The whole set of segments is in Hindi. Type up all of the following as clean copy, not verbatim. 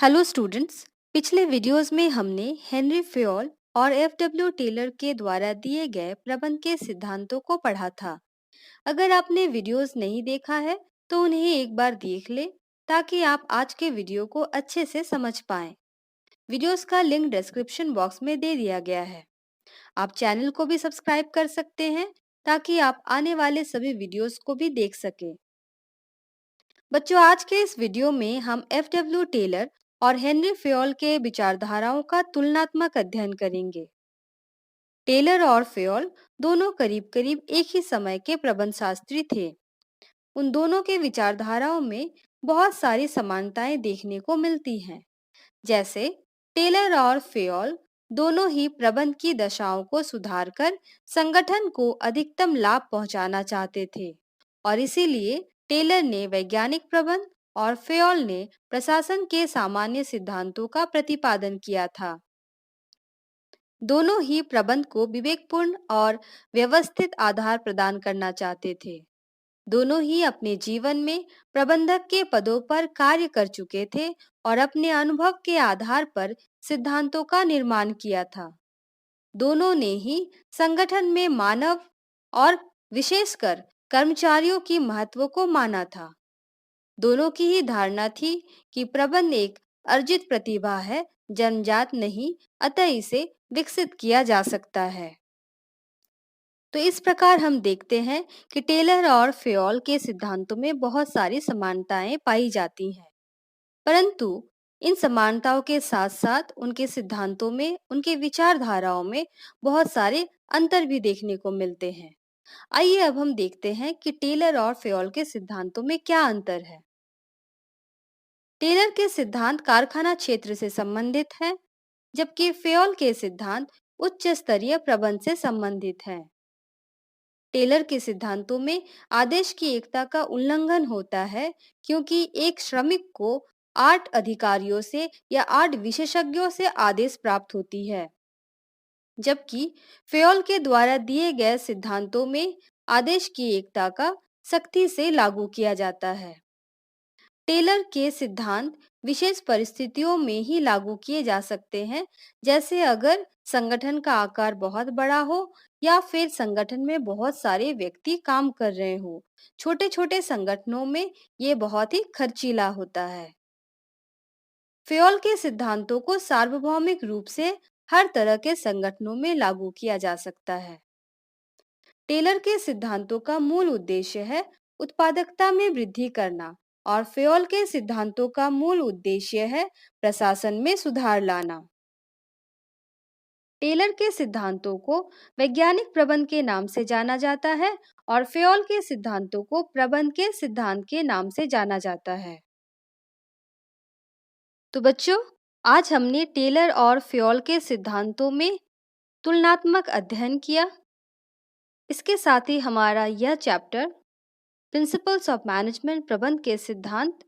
Hello students. पिछले वीडियोस में हमने हेनरी फेयोल और एफ.डब्ल्यू. टेलर के द्वारा दिए गए प्रबंध के सिद्धांतों को पढ़ा था। अगर आपने वीडियोस नहीं देखा है तो उन्हें एक बार देख ले ताकि आप आज के वीडियो को अच्छे से समझ पाएं। वीडियोस का लिंक डिस्क्रिप्शन बॉक्स में दे दिया गया है। आप चैनल को भी सब्सक्राइब कर सकते हैं ताकि आप आने वाले सभी वीडियोस को भी देख सकें। बच्चों, आज के इस वीडियो में हम एफ.डब्ल्यू. टेलर और हेनरी फेयोल के विचारधाराओं का तुलनात्मक अध्ययन करेंगे। टेलर और फेयोल दोनों करीब-करीब एक ही समय के प्रबंधशास्त्री थे। उन दोनों के विचारधाराओं में बहुत सारी समानताएं देखने को मिलती हैं। जैसे टेलर और फेयोल दोनों ही प्रबंध की दशाओं को सुधारकर संगठन को अधिकतम लाभ पहुंचाना चाहते थे और इसीलिए टेलर ने वैज्ञानिक प्रबंध और फेयोल ने प्रशासन के सामान्य सिद्धांतों का प्रतिपादन किया था। दोनों ही प्रबंध को विवेकपूर्ण और व्यवस्थित आधार प्रदान करना चाहते थे। दोनों ही अपने जीवन में प्रबंधक के पदों पर कार्य कर चुके थे और अपने अनुभव के आधार पर सिद्धांतों का निर्माण किया था। दोनों ने ही संगठन में मानव और विशेषकर कर्मचारियों की महत्व को माना था। दोनों की ही धारणा थी कि प्रबंध एक अर्जित प्रतिभा है, जन्मजात नहीं, अतः इसे विकसित किया जा सकता है। तो इस प्रकार हम देखते हैं कि टेलर और फेयोल के सिद्धांतों में बहुत सारी समानताएं पाई जाती हैं, परंतु इन समानताओं के साथ-साथ उनके सिद्धांतों में, उनके विचारधाराओं में बहुत सारे अंतर भी देखने को मिलते हैं। आइए अब हम देखते हैं कि टेलर और फेयोल के सिद्धांतों में क्या अंतर है। टेलर के सिद्धांत कारखाना क्षेत्र से संबंधित हैं, जबकि फेयोल के सिद्धांत उच्च स्तरीय प्रबंध से संबंधित हैं। टेलर के सिद्धांतों में आदेश की एकता का उल्लंघन होता है, क्योंकि एक श्रमिक को 8 अधिकारियों से या 8 विशेषज्ञों से आदेश प्राप्त होती है, जबकि फेयोल के द्वारा दिए गए सिद्धांतों में आदेश की एकता का सख्ती से लागू किया जाता है। टेलर के सिद्धांत विशेष परिस्थितियों में ही लागू किए जा सकते हैं, जैसे अगर संगठन का आकार बहुत बड़ा हो या फिर संगठन में बहुत सारे व्यक्ति काम कर रहे हो। छोटे-छोटे संगठनों में ये बहुत ही खर्चीला होता है। फेयोल के सिद्धांतों को सार्वभौमिक रूप से हर तरह के संगठनों में लागू किया जा सकता है। टेलर के सिद्धांतों का मूल उद्देश्य है उत्पादकता में वृद्धि करना और फेयोल के सिद्धांतों का मूल उद्देश्य है प्रशासन में सुधार लाना। टेलर के सिद्धांतों को वैज्ञानिक प्रबंध के नाम से जाना जाता है और फेयोल के सिद्धांतों को प्रबंध के सिद्धांत के नाम से जाना जाता है। तो बच्चों, आज हमने टेलर और फेयोल के सिद्धांतों में तुलनात्मक अध्ययन किया। इसके साथ ही हमारा यह चैप्टर प्रिंसिपल्स ऑफ मैनेजमेंट प्रबंध के सिद्धांत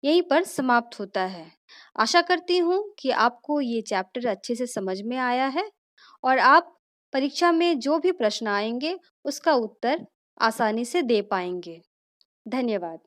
यहीं पर समाप्त होता है। आशा करती हूँ कि आपको ये चैप्टर अच्छे से समझ में आया है और आप परीक्षा में जो भी प्रश्न आएंगे उसका उत्तर आसानी से दे पाएंगे। धन्यवाद।